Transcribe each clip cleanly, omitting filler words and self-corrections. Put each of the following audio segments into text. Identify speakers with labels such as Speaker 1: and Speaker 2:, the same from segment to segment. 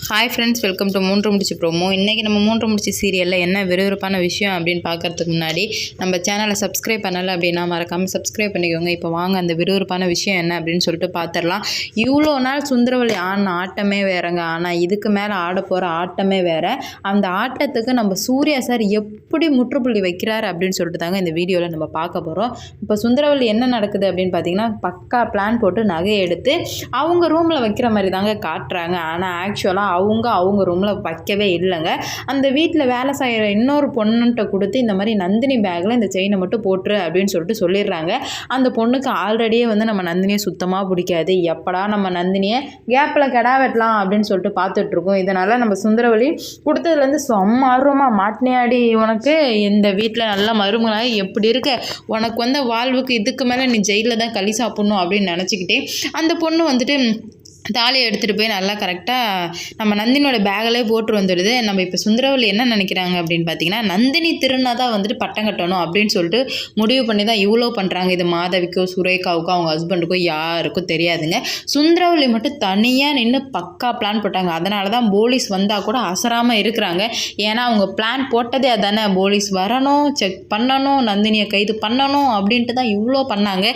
Speaker 1: Hi friends, welcome to மூன்று முடிச்சு promo. இன்றைக்கி நம்ம மூன்று முடிச்சு சீரியலில் என்ன விறுவிறுப்பான விஷயம் அப்படின்னு பார்க்குறதுக்கு முன்னாடி நம்ம சேனலை சப்ஸ்கிரைப் பண்ணலை அப்படின்னா மறக்காமல் சப்ஸ்கிரைப் பண்ணிக்கோங்க. இப்போ வாங்க அந்த விறுவிறுப்பான விஷயம் என்ன அப்படின்னு சொல்லிட்டு பார்த்துடலாம். இவ்வளோ நாள் சுந்தரவல்லி ஆடின ஆட்டமே வேறங்க, ஆனால் இதுக்கு மேலே ஆட போகிற ஆட்டமே வேறு. அந்த ஆட்டத்துக்கு நம்ம சூர்யா சார் எப்படி முற்றுப்புள்ளி வைக்கிறாரு அப்படின்னு சொல்லிட்டு தாங்க இந்த வீடியோவில் நம்ம பார்க்க போகிறோம். இப்போ சுந்தரவல்லி என்ன நடக்குது அப்படின்னு பார்த்தீங்கன்னா, பக்கா பிளான் போட்டு நகையை எடுத்து அவங்க ரூமில் வைக்கிற மாதிரி தாங்க காட்டுறாங்க. ஆனால் ஆக்சுவலாக அவங்க ரூமில் வைக்கவே இல்லைங்க. அந்த வீட்டில் வேலை செய்கிற இன்னொரு பொண்ணுகிட்ட கொடுத்து இந்த மாதிரி நந்தினி பேக்கில் இந்த செயினை மட்டும் போட்டுரு அப்படின்னு சொல்லிட்டு சொல்லிடுறாங்க. அந்த பொண்ணுக்கு ஆல்ரெடியே நம்ம நந்தினியை சுத்தமாக பிடிக்காது. எப்படா நம்ம நந்தினியை கேப்பில் கெடா வெட்டலாம் அப்படின்னு சொல்லிட்டு பார்த்துட்ருக்கோம். இதனால் நம்ம சுந்தரவல்லி கொடுத்ததுலேருந்து செம்ம ஆர்வமாக மாட்டினியாடி, உனக்கு இந்த வீட்டில் நல்ல மருமகளாக எப்படி இருக்க, உனக்கு வாழ்வுக்கு இதுக்கு மேலே நீ ஜெயிலில் தான் களி சாப்பிட்ணும் அப்படின்னு நினச்சிக்கிட்டே அந்த பொண்ணு தாலியை எடுத்துகிட்டு போய் நல்லா கரெக்டாக நம்ம நந்தினியோட பேக்கிலே போட்டு வந்துடுது. நம்ம இப்போ சுந்தரவல்லி என்ன நினைக்கிறாங்க அப்படின்னு பார்த்தீங்கன்னா, நந்தினி திருநா தான் பட்டம் கட்டணும் அப்படின்னு சொல்லிட்டு முடிவு பண்ணி தான் இவ்வளோ பண்ணுறாங்க. இது மாதவிக்கோ சுரேகாவுக்கோ அவங்க ஹஸ்பண்டுக்கோ யாருக்கும் தெரியாதுங்க. சுந்தரவல்லி மட்டும் தனியாக நின்று பக்கா பிளான் போட்டாங்க. அதனால தான் போலீஸ் வந்தால் கூட அசராமல் இருக்கிறாங்க. ஏன்னா அவங்க பிளான் போட்டதே அதானே, போலீஸ் வரணும், செக் பண்ணணும், நந்தினியை கைது பண்ணணும் அப்படின்ட்டு தான் இவ்வளோ பண்ணாங்க.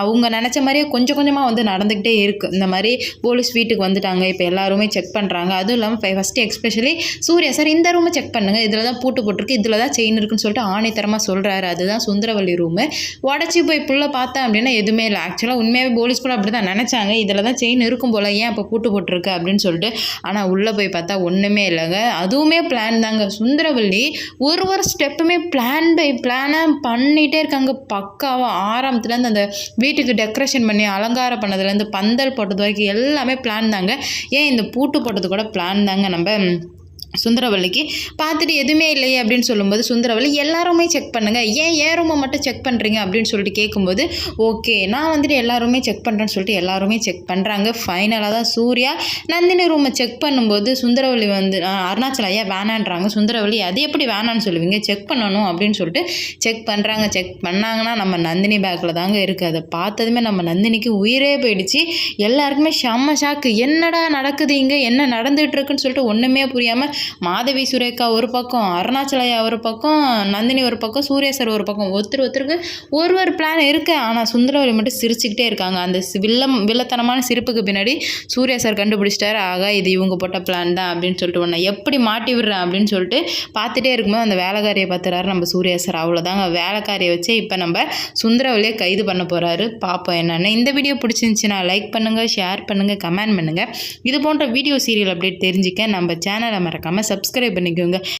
Speaker 1: அவங்க நினச்ச மாதிரியே கொஞ்சம் கொஞ்சமாக நடந்துக்கிட்டே இருக்குது. இந்த மாதிரி போலீஸ் வீட்டுக்கு வந்துட்டாங்க. இப்போ எல்லாருமே செக் பண்ணுறாங்க. அதுவும் இல்லாமல் ஃபஸ்ட்டு எக்ஸ்பெஷலி சூர்யா சார் இந்த ரூமை செக் பண்ணுங்கள், இதில் தான் பூட்டு போட்டிருக்கு, இதில் தான் செயின் இருக்குன்னு சொல்லிட்டு ஆணைத்தரமாக சொல்கிறாரு. அதுதான் சுந்தரவல்லி ரூமு. உடச்சி போய் புள்ள பார்த்தேன் அப்படின்னா எதுவுமே இல்லை. ஆக்சுவலாக உண்மையாகவே போலீஸ் கூட அப்படி தான் நினச்சாங்க, இதில் தான் செயின் இருக்கும் போல், ஏன் இப்போ பூட்டு போட்டிருக்கு அப்படின்னு சொல்லிட்டு. ஆனால் உள்ளே போய் பார்த்தா ஒன்றுமே இல்லைங்க. அதுவுமே பிளான் தாங்க. சுந்தரவல்லி ஒரு ஸ்டெப்புமே பிளான் பை பிளானாக பண்ணிகிட்டே இருக்காங்க. பக்காவாக ஆரம்பத்துலேருந்து அந்த வீட்டுக்கு டெக்கரேஷன் பண்ணி அலங்காரம் பண்ணதுலேருந்து பந்தல் போட்டது வரைக்கும் எல்லாமே பிளான் தாங்க. ஏன் இந்த பூட்டு போட்டது கூட பிளான் தாங்க. நம்ம சுந்தரவல்லிக்கு பார்த்துட்டு எதுவுமே இல்லையே அப்படின்னு சொல்லும்போது சுந்தரவல்லி எல்லாருமே செக் பண்ணுங்கள், ஏன் ரூமை மட்டும் செக் பண்ணுறீங்க அப்படின்னு சொல்லிட்டு கேட்கும்போது, ஓகே நான் எல்லாருமே செக் பண்ணுறேன்னு சொல்லிட்டு எல்லாருமே செக் பண்ணுறாங்க. ஃபைனலாக தான் சூர்யா நந்தினி ரூமை செக் பண்ணும்போது சுந்தரவல்லி அருணாச்சலம் ஐயா வேணான்றாங்க. சுந்தரவல்லி அது எப்படி வேணான்னு சொல்லுவீங்க, செக் பண்ணணும் அப்படின்னு சொல்லிட்டு செக் பண்ணுறாங்க. செக் பண்ணாங்கன்னா நம்ம நந்தினி பேக்கில் தாங்க இருக்குது. அதை பார்த்ததுமே நம்ம நந்தினிக்கு உயிரே போயிடுச்சு. எல்லாருக்குமே செம்ம ஷாக்கு. என்னடா நடக்குது இங்கே, என்ன நடந்துகிட்டு இருக்குன்னு சொல்லிட்டு ஒன்றுமே புரியாமல் மாதவி சுரேகா ஒரு பக்கம், அருணாச்சலையா ஒரு பக்கம், நந்தினி ஒரு பக்கம், சூர்யா சார் ஒரு பக்கம், ஒருத்தருக்கு ஒரு பிளான் இருக்கு. ஆனால் சுந்தரவல்லி மட்டும் சிரிச்சுக்கிட்டே இருக்காங்க. அந்த வில்லத்தனமான சிரிப்புக்கு பின்னாடி சூர்யா சார் கண்டுபிடிச்சிட்டாரு, ஆகா இது இவங்க போட்ட பிளான் தான் அப்படின்னு சொல்லிட்டு உன்னை எப்படி மாட்டி விடுறேன் அப்படின்னு சொல்லிட்டு பார்த்துட்டே இருக்கும்போது அந்த வேலைக்காரியை பார்த்துறாரு நம்ம சூர்யா சார். அவ்வளோதாங்க, வேலைக்காரியை வச்சு இப்போ நம்ம சுந்தரவல்லியை கைது பண்ண போகிறாரு. பார்ப்போம் என்னென்னு. இந்த வீடியோ பிடிச்சிருந்துச்சுன்னா லைக் பண்ணுங்கள், ஷேர் பண்ணுங்கள், கமெண்ட் பண்ணுங்கள். இது போன்ற வீடியோ சீரியல் அப்டேட் தெரிஞ்சுக்க நம்ம சேனலை மறக்காமல் சப்ஸ்கிரைப் பண்ணிக்கோங்க.